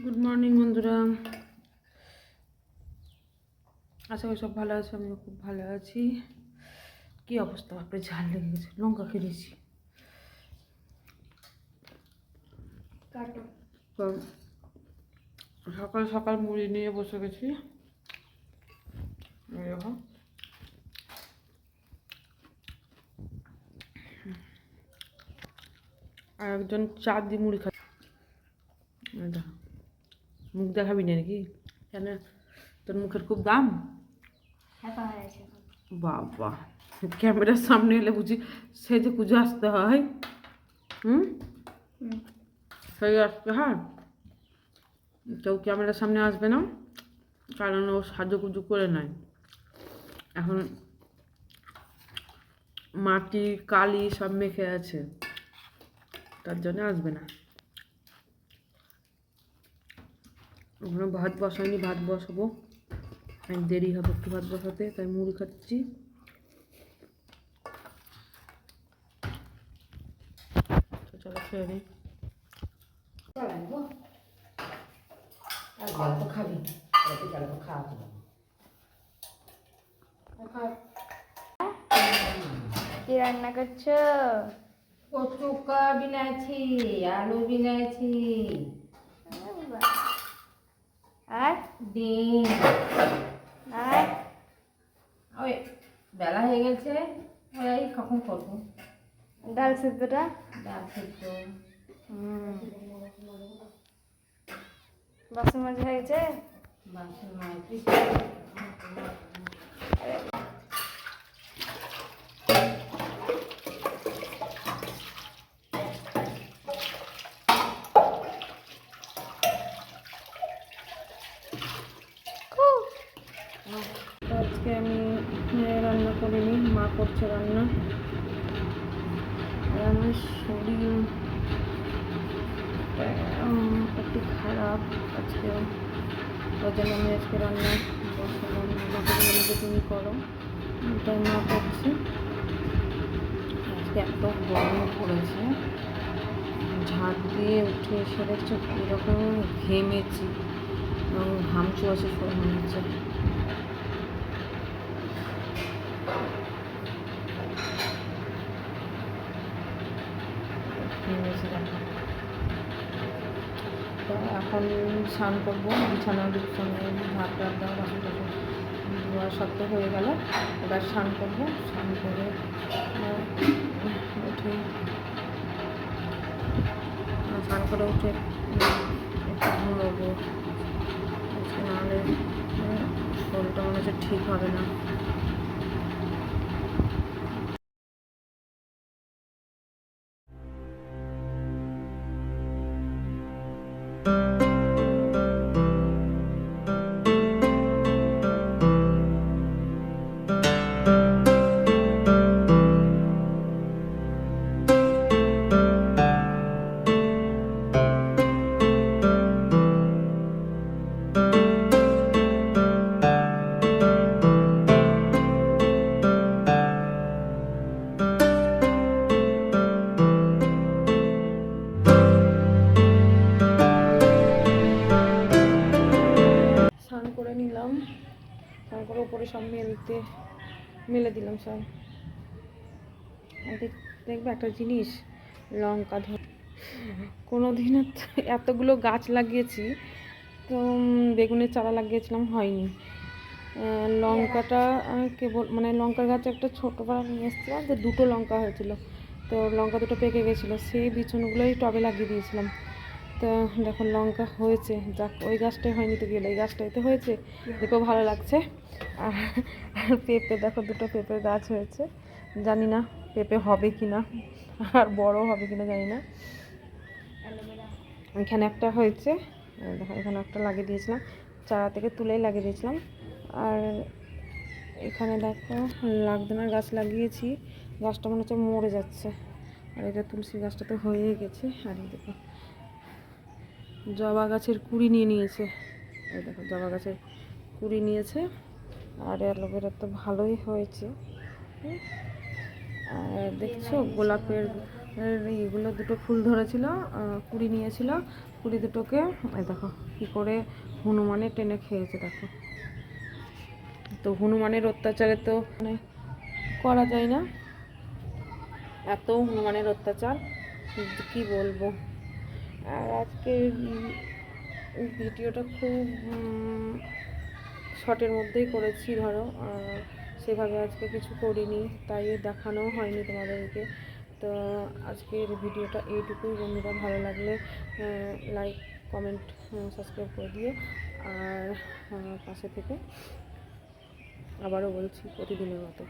Good morning বন্ধুরা, আশা করি সব ভালো আছে। আমিও খুব ভালো আছি। কি অবস্থা, বাপরে ঝাল লেগে গেছে, লঙ্কা খেয়েছি। তো সকাল সকাল মুড়ি নিয়ে বসে গেছি। এরকম আর একজন চা দিয়ে মুড়ি খাচ্ছে। মুখ দেখাবি না নাকি? কেন, তোর মুখের খুব দাম? বাবা, ক্যামেরার সামনে এলে বুঝি সেজে পুজো আসতে হয়? সেজে আসতে হয়? কেউ ক্যামেরার সামনে আসবে না, কারণ ও সাজুগুজু করে নেয়। এখন মাটি কালি সব মেখে আছে, তার জন্য আসবে না। ওখানে ভাত বসাইনি, ভাত বসাবো, দেরি হবে একটু ভাত বসাতে, তাই মুড়ি খাচ্ছি। চলো খেয়ে নিই। গল্প খাবি, গল্প খাওয়া কি রান্না করছো? কচুকা বিনাইছি, আলু বিনাইছি, আর ডিম। আর ওই বেলা হয়ে গেছে, ওই কখন করবো? ডাল সিদ্ধটা। ডাল সিদ্ধ। বাসন মাজা হয়ে গেছে? বাসন মাজছি। আজকে আমি রান্না করিনি, মা করছে রান্না। আর আমার শরীর একটু খারাপ আজকে, ওই জন্য আমি আজকে রান্না বসালাম। মাকে বলে যে তুমি করো, তাই মা করছে। আজকে এত গরম পড়েছে, ঝাঁট দিয়ে উঠে এসে দেখছো কীরকম ঘেমেছি এবং ঘামচু আছে, সব মনে হচ্ছে। তো এখন স্নান করবো, বিছানা বিছানা ভাত টাত দেওয়া, বাসন টাসন ধোয়া সব তো হয়ে গেল। এবার স্নান করবো, স্নান করে উঠে স্নান করে উঠে একটু ঘুমোবো। আজকে নাহলে শরীরটা মনে হচ্ছে ঠিক হবে না। স্নান করে নিলাম, স্নান করে উপরে সব মেলে দিলাম সব। দেখবে একটা জিনিস, লঙ্কা কোনো দিনও এতগুলো গাছ লাগিয়েছি, তো বেগুনের চারা লাগিয়েছিলাম, হয়নি। লঙ্কাটা কেবল মানে লঙ্কার গাছ একটা ছোটো পাড়া নিয়ে এসেছিলাম, তো দুটো লঙ্কা হয়েছিল, তো লঙ্কা দুটো পেকে গেছিলো, সেই বিছনগুলোই টবে লাগিয়ে দিয়েছিলাম। তো দেখো লঙ্কা হয়েছে, যাক ওই গাছটাই হয়নি তো গেলে এই গাছটাইতে হয়েছে, দেখো ভালো লাগছে। আর পেঁপে দেখো, দুটো পেঁপের গাছ হয়েছে, জানি না পেঁপে হবে কি না, আর বড় হবে কি না জানি না। এখানে একটা হয়েছে, দেখো এখানে একটা লাগিয়ে দিয়েছিলাম, চারা থেকে তুলেই লাগিয়ে দিয়েছিলাম। আর এখানে দেখো লাগদানার গাছ লাগিয়েছি, গাছটা মনে হচ্ছে মরে যাচ্ছে। আর এটা তুলসী গাছটা তো হয়েই গেছে। আর এই দেখো জবা গাছের কুড়ি নিয়েছে, এই দেখো জবা গাছের কুড়ি নিয়েছে। আর অ্যালোভেরা তো ভালোই হয়েছে। আর দেখছো এইগুলো দুটো ফুল ধরেছিল, কুড়ি নিয়েছিল, কুড়ি দুটোকে এই দেখো কী করে হনুমানে টেনে খেয়েছে দেখো। তো হনুমানের অত্যাচারে তো মানে করা যায় না, এত হনুমানের অত্যাচার কি বলবো। আর আজকে ভিডিওটা খুব শর্টের মধ্যেই করেছি ধরো, সেভাবে আজকে কিছু করিনি, তাই দেখানো হয়নি তোমাদেরকে। তো আজকের ভিডিওটা এইটুকুই। বন্ধুরা ভালো লাগলে লাইক, কমেন্ট, সাবস্ক্রাইব করে দিও। আর পাশে থেকে আবারও বলছি প্রতিদিনের মতো